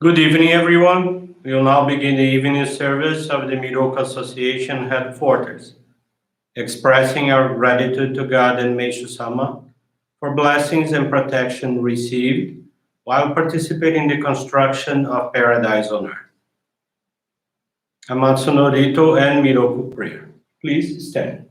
Good evening, everyone. We will now begin the evening service of the Miroku Association headquarters, expressing our gratitude to God and Meishu-sama for blessings and protection received while participating in the construction of paradise on earth. Amatsu-Norito and Miroku Prayer. Please stand.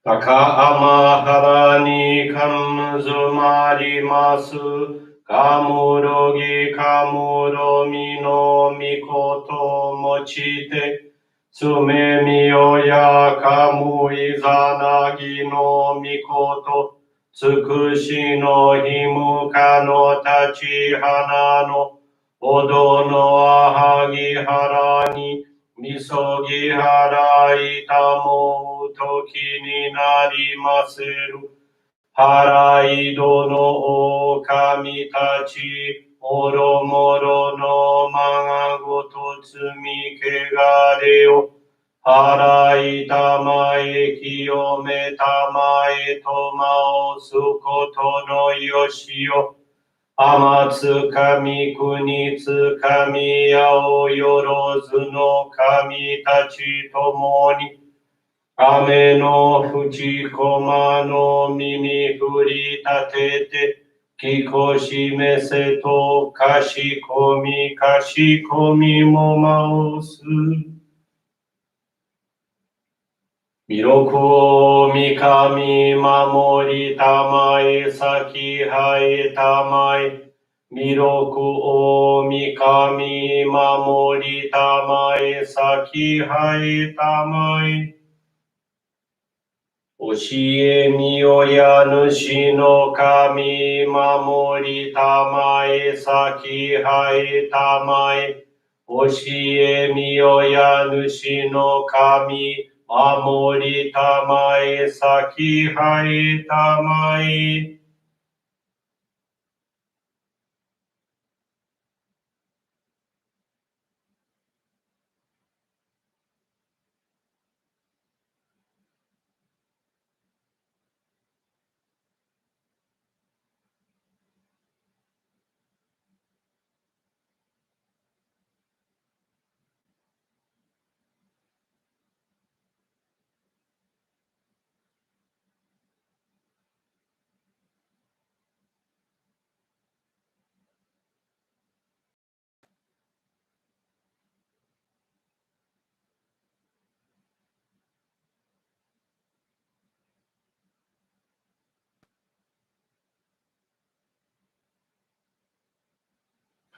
Taka amaharani kamuzumarimasu kamurogi kamuromi no mikoto mochite tsumemi oya kamu izanagi no mikoto tsukushi no himuka no tachi hana no odo no ahagi harani Misogi harai tamo toki ni narimaseru. Harai dono o kami tachi. Oro moro no mangagoto tsumi kegareo. Harai tamae kiyome tamae tomao sukoto no yoshio. Amatsu kami kunitsu kami yao yorozu no kami tachi tomoni. Ame no fuchi koma no mimi furi tatete. Kikoshi mese to kashi komi momaosu. Miroku o mikami mamori tamae saki hae tamae. Miroku o mikami mamori tamae saki hae tamae. Oshie miyoya nushi no kami mamori tamae saki hae tamae. Oshie miyoya nushi no kami Amori tamae saki hae tamae.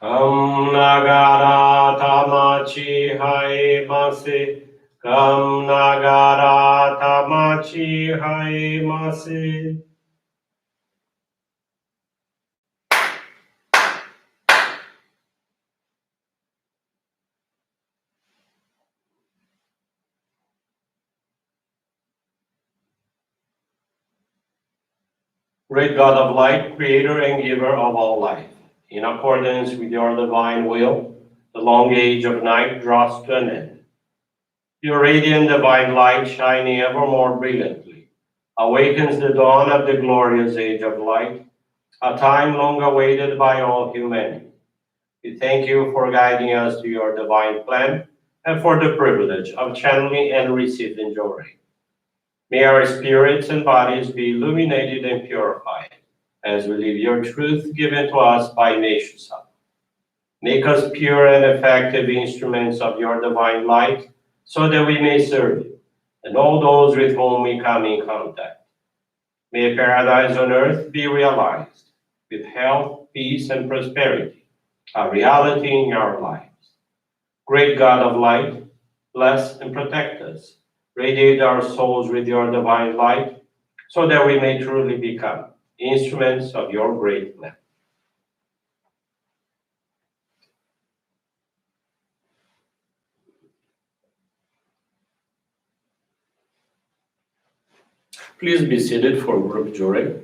Kam nagara tamachi hae mase. Kam nagara tamachi hae mase. Great God of light, creator and giver of all life, in accordance with your divine will, the long age of night draws to an end. Your radiant divine light, shining ever more brilliantly, awakens the dawn of the glorious age of light, a time long awaited by all humanity. We thank you for guiding us to your divine plan and for the privilege of channeling and receiving Johrei. May our spirits and bodies be illuminated and purified as we live your truth given to us by Meishu-sama. Make us pure and effective instruments of your divine light so that we may serve you and all those with whom we come in contact. May paradise on earth be realized with health, peace, and prosperity, a reality in our lives. Great God of light, bless and protect us. Radiate our souls with your divine light so that we may truly become instruments of your great plan. Please be seated for group Johrei.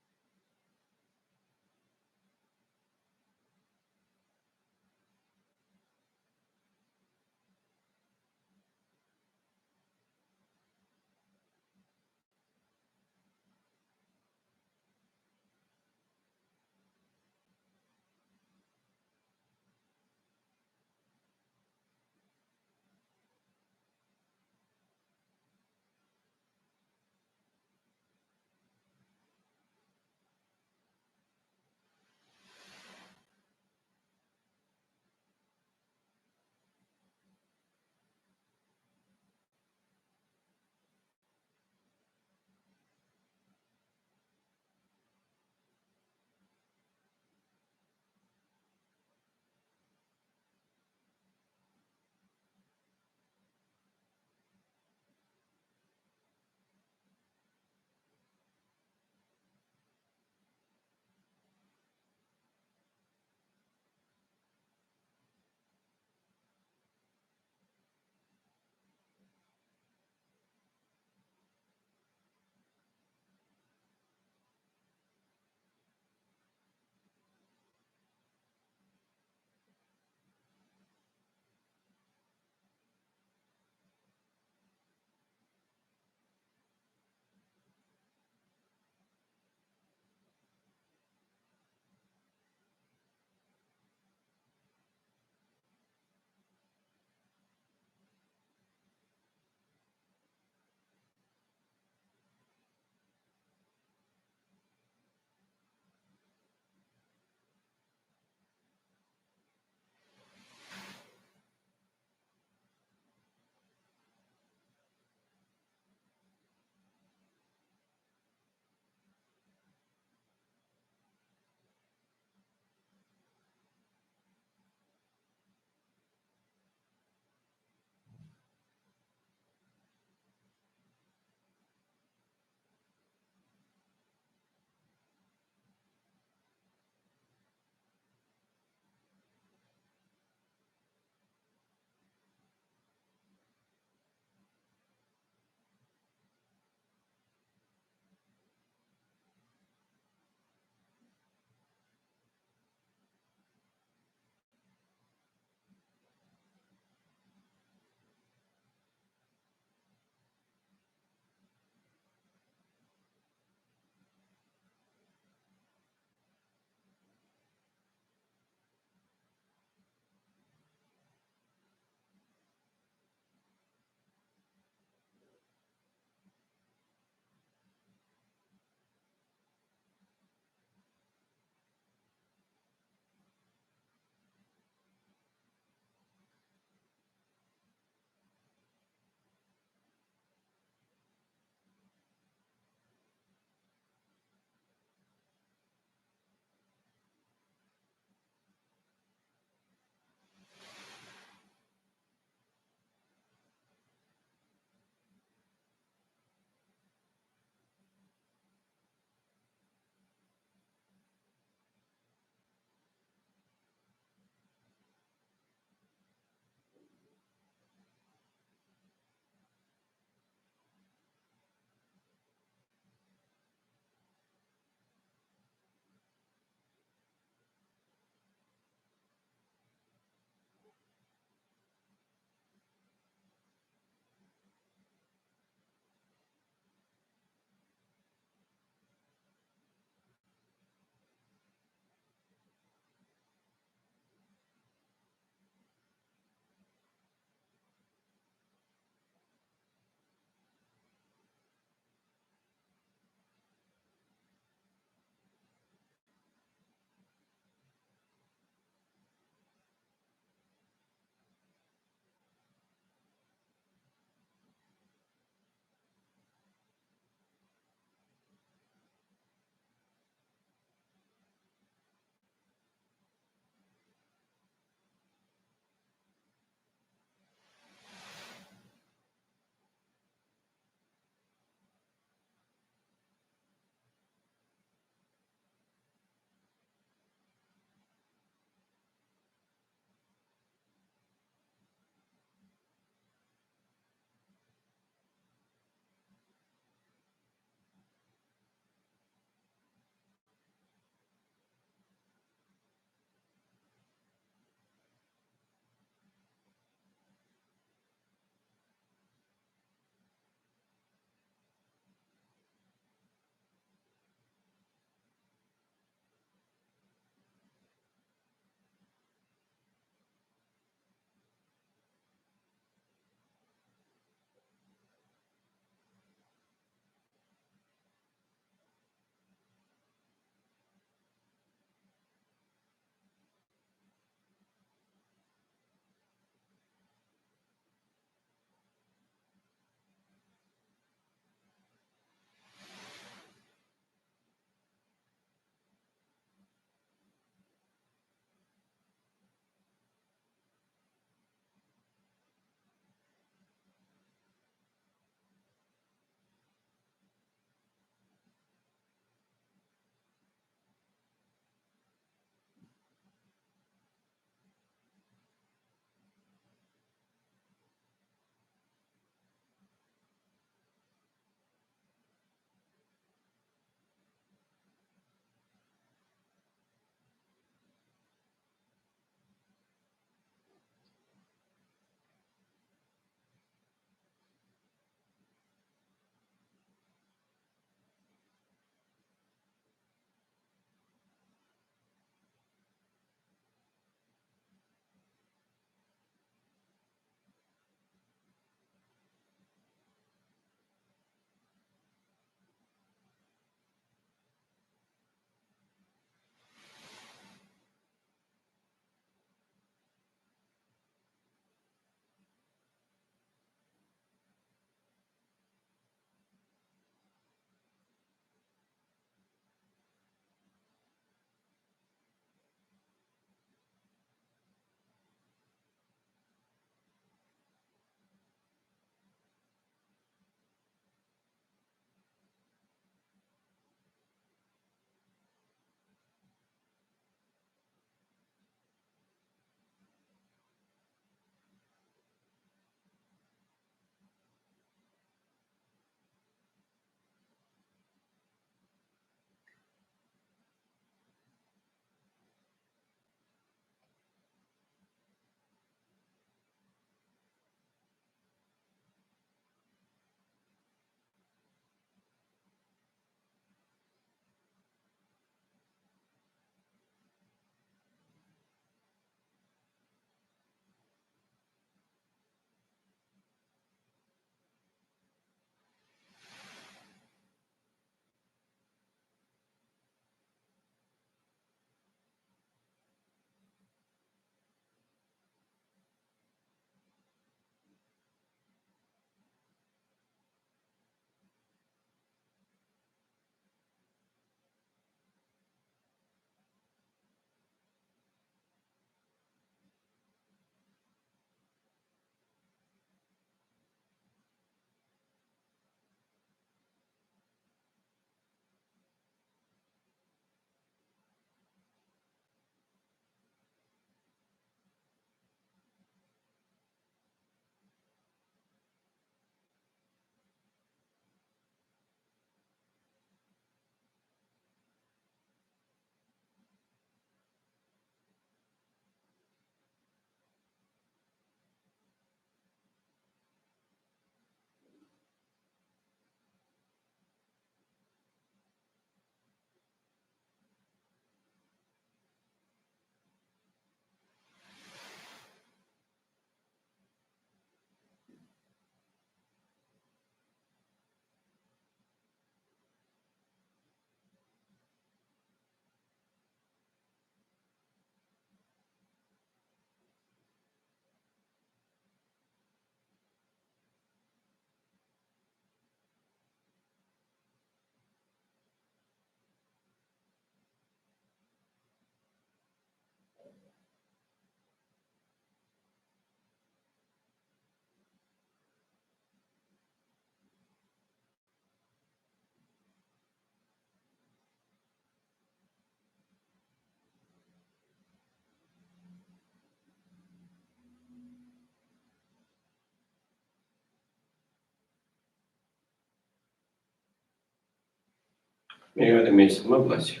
May the Meishu-sama bless you.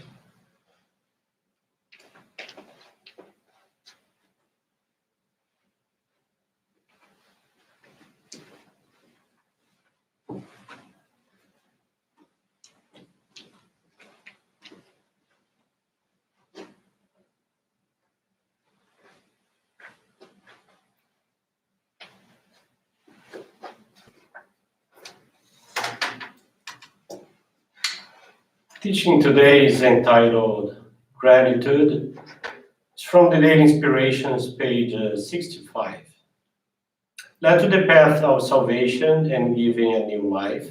Teaching today is entitled Gratitude. It's from the Daily Inspirations, page 65. Led to the path of salvation and giving a new life,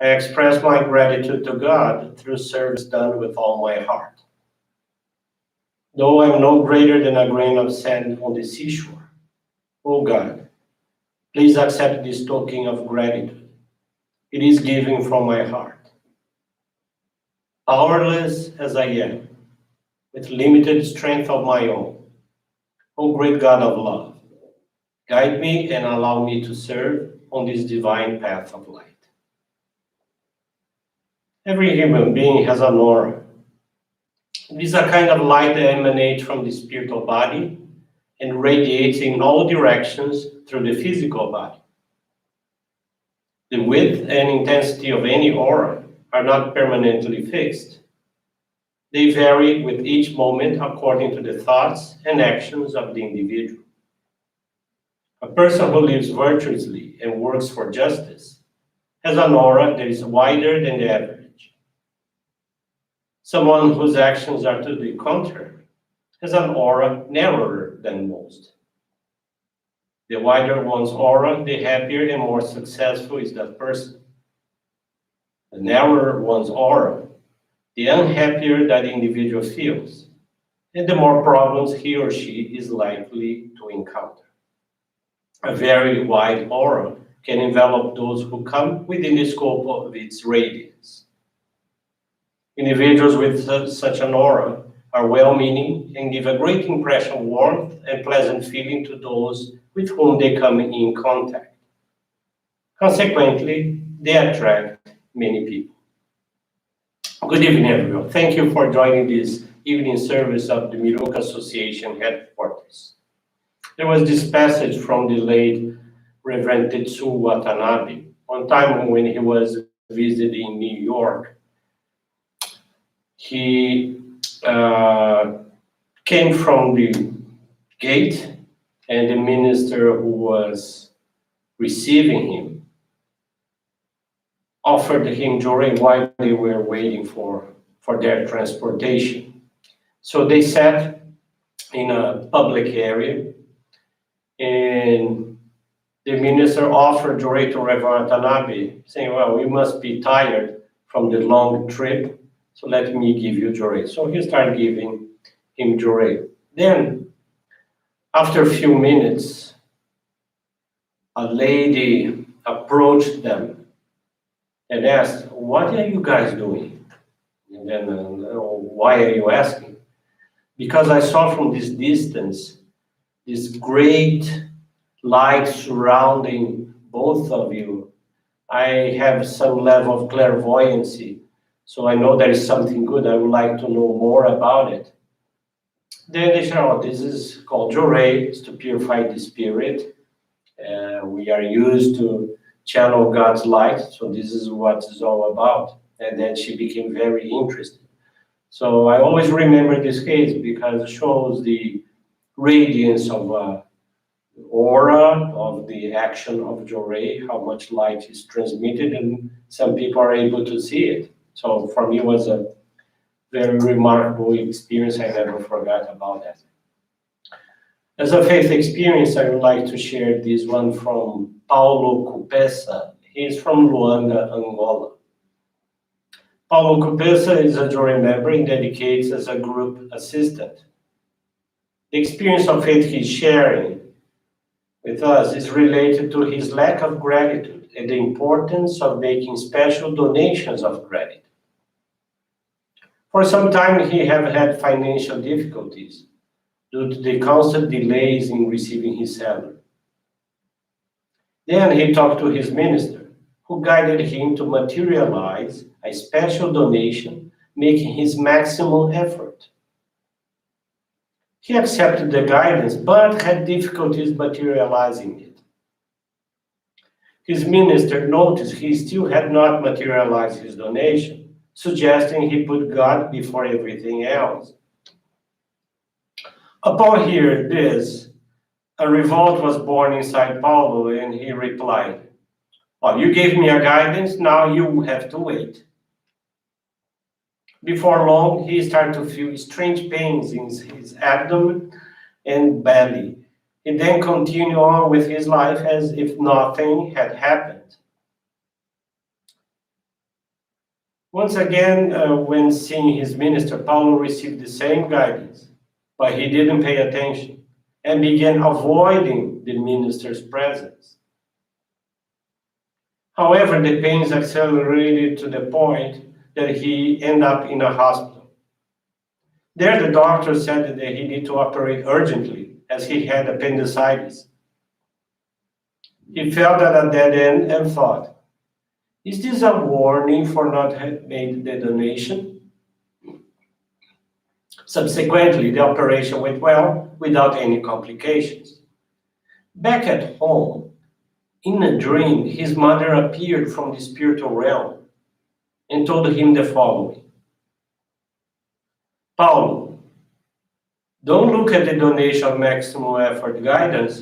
I express my gratitude to God through service done with all my heart. Though I am no greater than a grain of sand on the seashore, O God, please accept this token of gratitude. It is given from my heart. Powerless as I am, with limited strength of my own, O great God of love, guide me and allow me to serve on this divine path of light. Every human being has an aura. It is a kind of light that emanates from the spiritual body and radiates in all directions through the physical body. The width and intensity of any aura are not permanently fixed. They vary with each moment according to the thoughts and actions of the individual. A person who lives virtuously and works for justice has an aura that is wider than the average. Someone whose actions are to the contrary has an aura narrower than most. The wider one's aura, the happier and more successful is that person. The narrower one's aura, the unhappier that individual feels, and the more problems he or she is likely to encounter. A very wide aura can envelop those who come within the scope of its radiance. Individuals with such an aura are well-meaning and give a great impression of warmth and pleasant feeling to those with whom they come in contact. Consequently, they attract many people. Good evening, everyone. Thank you for joining this evening service of the Miroku Association headquarters. There was this passage from the late Reverend Tetsu Watanabe. One time when he was visiting New York, he came from the gate, and the minister who was receiving him offered him Johrei while they were waiting for their transportation. So they sat in a public area, and the minister offered Johrei to Reverend Watanabe, saying, well, you must be tired from the long trip, so let me give you Johrei. So he started giving him Johrei. Then, after a few minutes, a lady approached them and asked, what are you guys doing? And then, why are you asking? Because I saw from this distance this great light surrounding both of you. I have some level of clairvoyancy, so I know there is something good. I would like to know more about it. Then they said, oh, this is called Johrei, it's to purify the spirit. We are used to channel God's light, so this is what it's all about. And then she became very interested. So I always remember this case because it shows the radiance of aura, of the action of Johrei, how much light is transmitted, and some people are able to see it. So for me, it was a very remarkable experience. I never forgot about that. As a faith experience, I would like to share this one from Paulo Cupessa. He's from Luanda, Angola. Paulo Cupessa is a Johrei member and dedicates as a group assistant. The experience of faith he's sharing with us is related to his lack of gratitude and the importance of making special donations of gratitude. For some time, he have had financial difficulties due to the constant delays in receiving his salary. Then he talked to his minister, who guided him to materialize a special donation, making his maximum effort. He accepted the guidance, but had difficulties materializing it. His minister noticed he still had not materialized his donation, suggesting he put God before everything else. Upon hearing this, a revolt was born inside Paulo, and he replied, "Well, you gave me a guidance, now you have to wait." Before long, he started to feel strange pains in his abdomen and belly. He then continued on with his life as if nothing had happened. Once again, when seeing his minister, Paulo received the same guidance, but he didn't pay attention and began avoiding the minister's presence. However, the pains accelerated to the point that he ended up in a hospital. There, the doctor said that he needed to operate urgently as he had appendicitis. He felt at a dead end and thought, "Is this a warning for not having made the donation?" Subsequently, the operation went well without any complications. Back at home, in a dream, his mother appeared from the spiritual realm and told him the following: "Paulo, don't look at the donation of maximum effort guidance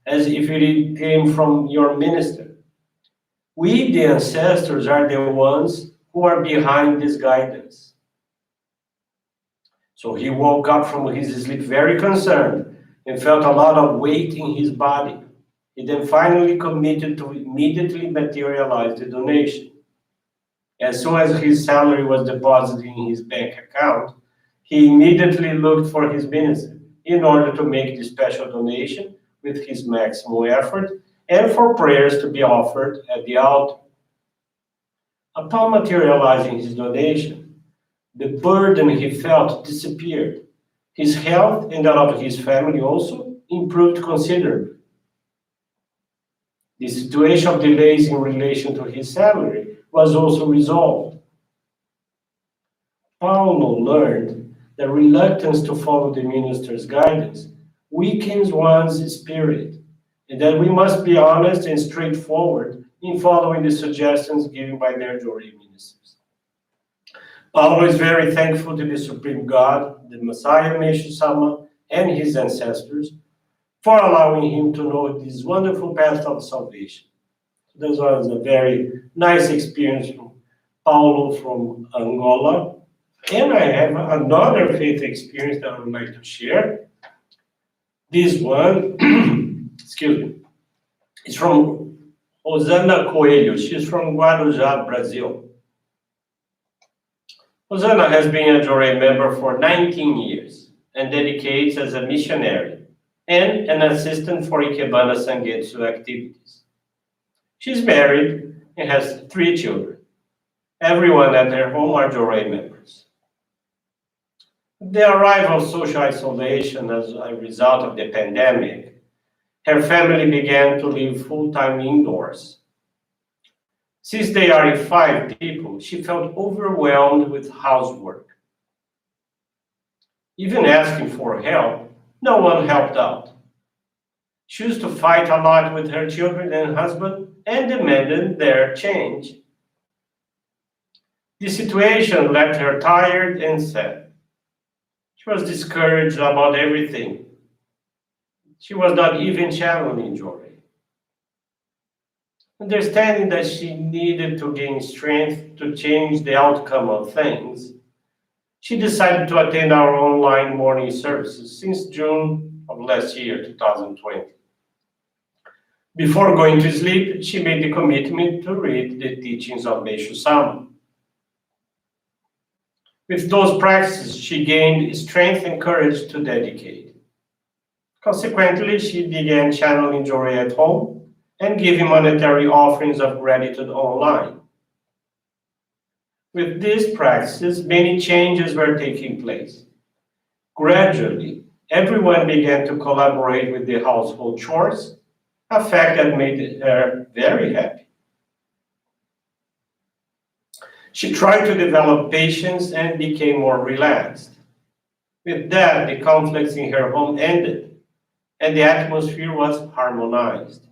as if it came from your minister. We, the ancestors, are the ones who are behind this guidance." So he woke up from his sleep very concerned and felt a lot of weight in his body. He then finally committed to immediately materialize the donation. As soon as his salary was deposited in his bank account, he immediately looked for his minister in order to make the special donation with his maximum effort and for prayers to be offered at the altar. Upon materializing his donation, the burden he felt disappeared. His health and that of his family also improved considerably. The situation of delays in relation to his salary was also resolved. Paulo learned that reluctance to follow the minister's guidance weakens one's spirit, and that we must be honest and straightforward in following the suggestions given by their Johrei ministers. Paulo is very thankful to the Supreme God, the Messiah Meishu-sama, and his ancestors for allowing him to know this wonderful path of salvation. This was a very nice experience from Paulo from Angola. And I have another faith experience that I would like to share. This one, excuse me, is from Rosana Coelho. She's from Guarujá, Brazil. Rosana has been a Johrei member for 19 years and dedicates as a missionary and an assistant for Ikebana Sangetsu activities. She's married and has 3 children. Everyone at her home are Johrei members. The arrival of social isolation as a result of the pandemic, her family began to live full-time indoors. Since they are 5 people, she felt overwhelmed with housework. Even asking for help, no one helped out. She used to fight a lot with her children and husband and demanded their change. The situation left her tired and sad. She was discouraged about everything. She was not even channeling Johrei. Understanding that she needed to gain strength to change the outcome of things, she decided to attend our online morning services since June of last year, 2020. Before going to sleep, she made the commitment to read the teachings of Meishu-sama. With those practices, she gained strength and courage to dedicate. Consequently, she began channeling Johrei at home and giving monetary offerings of gratitude online. With these practices, many changes were taking place. Gradually, everyone began to collaborate with the household chores, a fact that made her very happy. She tried to develop patience and became more relaxed. With that, the conflicts in her home ended, and the atmosphere was harmonized.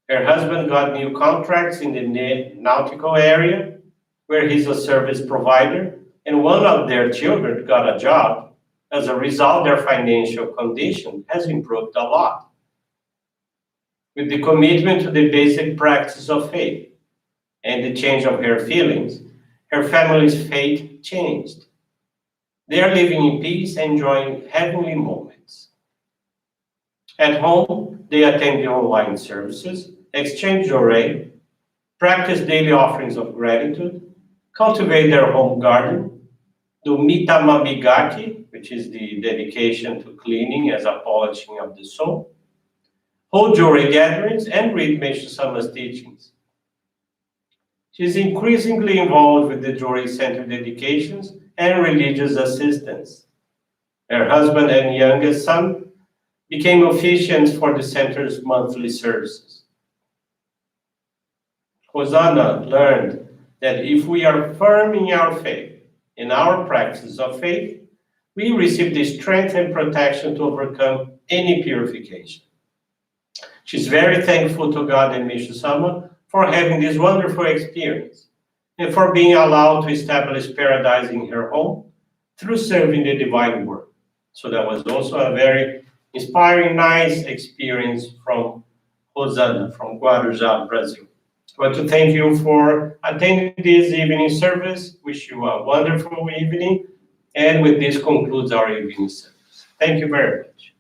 Her husband got new contracts in the nautical area, where he's a service provider, and one of their children got a job. As a result, their financial condition has improved a lot. With the commitment to the basic practice of faith and the change of her feelings, her family's fate changed. They are living in peace, enjoying heavenly moments. At home, they attend the online services, exchange Johrei, practice daily offerings of gratitude, cultivate their home garden, do mitamamigaki, which is the dedication to cleaning as a polishing of the soul, hold Johrei gatherings, and read Meishu-sama's teachings. She is increasingly involved with the Johrei Center dedications and religious assistance. Her husband and youngest son became officiants for the center's monthly services. Hosanna learned that if we are firm in our faith, in our practice of faith, we receive the strength and protection to overcome any purification. She's very thankful to God and Meishu-sama for having this wonderful experience and for being allowed to establish paradise in her home through serving the divine work. So that was also a very inspiring, nice experience from Hosanna, from Guarujá, Brazil. I want to thank you for attending this evening service. Wish you a wonderful evening. And with this concludes our evening service. Thank you very much.